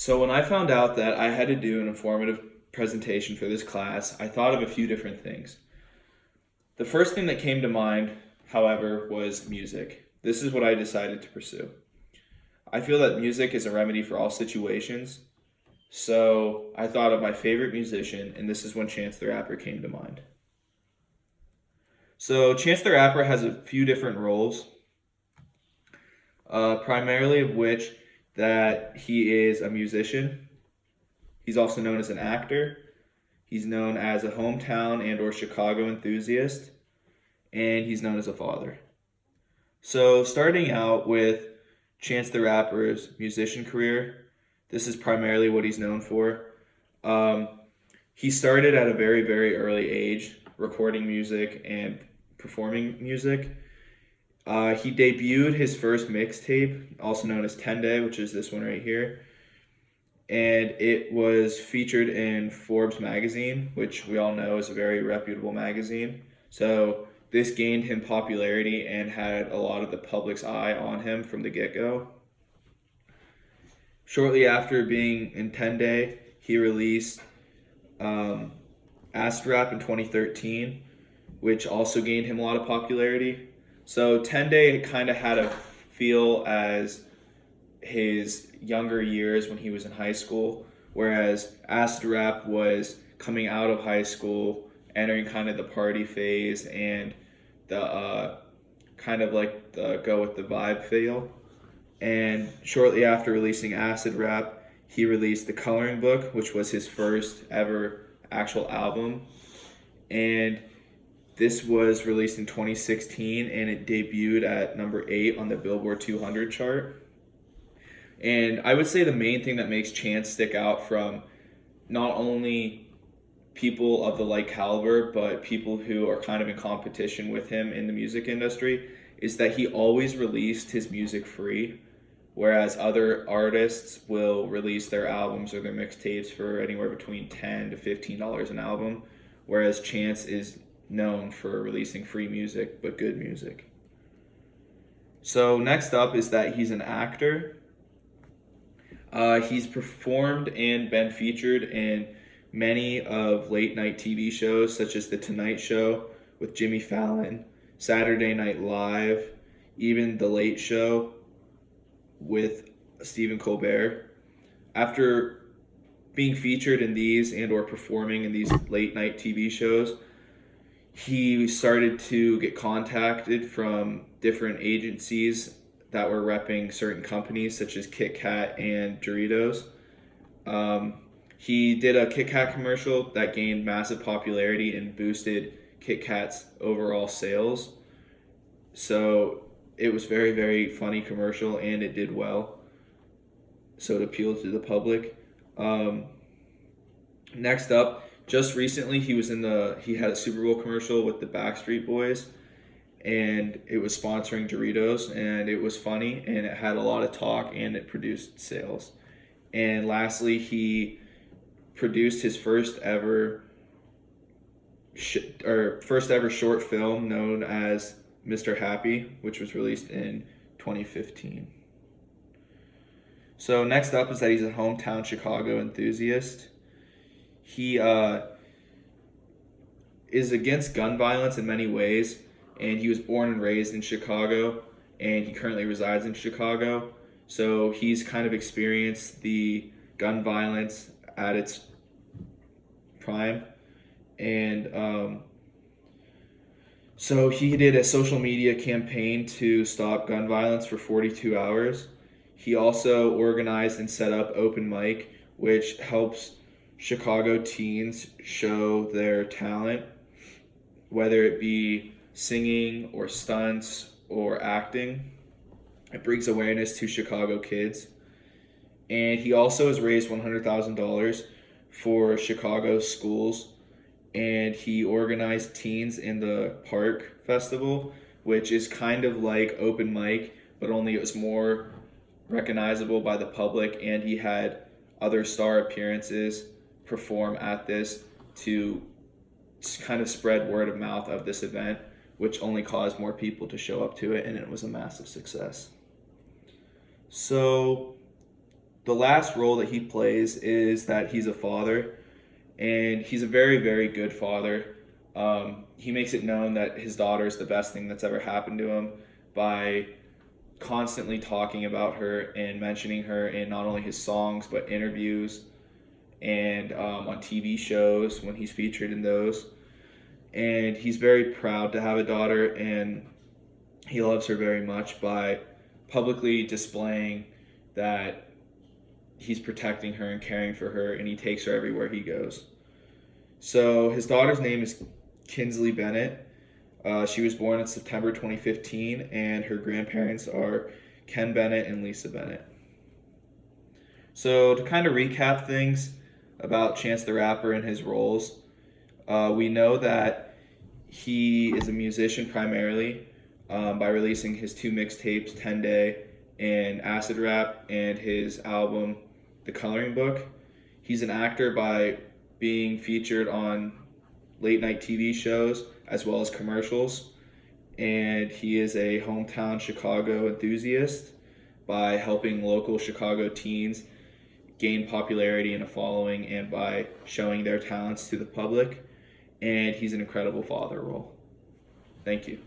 So when I found out that I had to do an informative presentation for this class, I thought of a few different things. The first thing that came to mind, however, was music. This is what I decided to pursue. I feel that music is a remedy for all situations, so I thought of my favorite musician, and this is when Chance the Rapper came to mind. So Chance the Rapper has a few different roles, primarily of which that he is a musician. He's also known as an actor. He's known as a hometown and or Chicago enthusiast, and he's known as a father. So starting out with Chance the Rapper's musician career, this is primarily what he's known for. Um, he started at a very, very early age recording music and performing music. He debuted his first mixtape, also known as 10 Day, which is this one right here. And it was featured in Forbes magazine, which we all know is a very reputable magazine. So this gained him popularity and had a lot of the public's eye on him from the get-go. Shortly after being in 10 Day, he released Acid Rap in 2013, which also gained him a lot of popularity. So 10 Day kind of had a feel as his younger years when he was in high school, whereas Acid Rap was coming out of high school, entering kind of the party phase and the kind of like the go with the vibe feel. And shortly after releasing Acid Rap, he released The Coloring Book, which was his first ever actual album. And this was released in 2016 and it debuted at number 8 on the Billboard 200 chart. And I would say the main thing that makes Chance stick out from not only people of the like caliber, but people who are kind of in competition with him in the music industry, is that he always released his music free, whereas other artists will release their albums or their mixtapes for anywhere between $10 to $15 an album, whereas Chance is known for releasing free music, but good music. So next up is that he's an actor. He's performed and been featured in many of late night TV shows such as The Tonight Show with Jimmy Fallon, Saturday Night Live, even The Late Show with Stephen Colbert. After being featured in these and or performing in these late night TV shows, he started to get contacted from different agencies that were repping certain companies such as Kit Kat and Doritos. He did a Kit Kat commercial that gained massive popularity and boosted Kit Kat's overall sales. So it was very, very funny commercial and it did well. So it appealed to the public. Next up, just recently he had a Super Bowl commercial with the Backstreet Boys, and it was sponsoring Doritos, and it was funny and it had a lot of talk and it produced sales. And lastly, he produced his first ever short film known as Mr. Happy, which was released in 2015. So next up is that he's a hometown Chicago enthusiast. He is against gun violence in many ways, and he was born and raised in Chicago, and he currently resides in Chicago. So he's kind of experienced the gun violence at its prime. And so he did a social media campaign to stop gun violence for 42 hours. He also organized and set up open mic, which helps Chicago teens show their talent, whether it be singing or stunts or acting. It brings awareness to Chicago kids. And he also has raised $100,000 for Chicago schools, and he organized Teens in the Park Festival, which is kind of like open mic, but only it was more recognizable by the public, and he had other star appearances perform at this to kind of spread word of mouth of this event, which only caused more people to show up to it, and it was a massive success. So The last role that he plays is that he's a father, and he's a very, very good father. He makes it known that his daughter is the best thing that's ever happened to him by constantly talking about her and mentioning her in not only his songs but interviews and on TV shows when he's featured in those. And he's very proud to have a daughter, and he loves her very much by publicly displaying that he's protecting her and caring for her, and he takes her everywhere he goes. So his daughter's name is Kinsley Bennett. She was born in September 2015, and her grandparents are Ken Bennett and Lisa Bennett. So to kind of recap things about Chance the Rapper and his roles, we know that he is a musician primarily by releasing his 2 mixtapes, 10 Day and Acid Rap, and his album, The Coloring Book. He's an actor by being featured on late night TV shows as well as commercials. And he is a hometown Chicago enthusiast by helping local Chicago teens gain popularity and a following, and by showing their talents to the public. And he's an incredible father role. Thank you.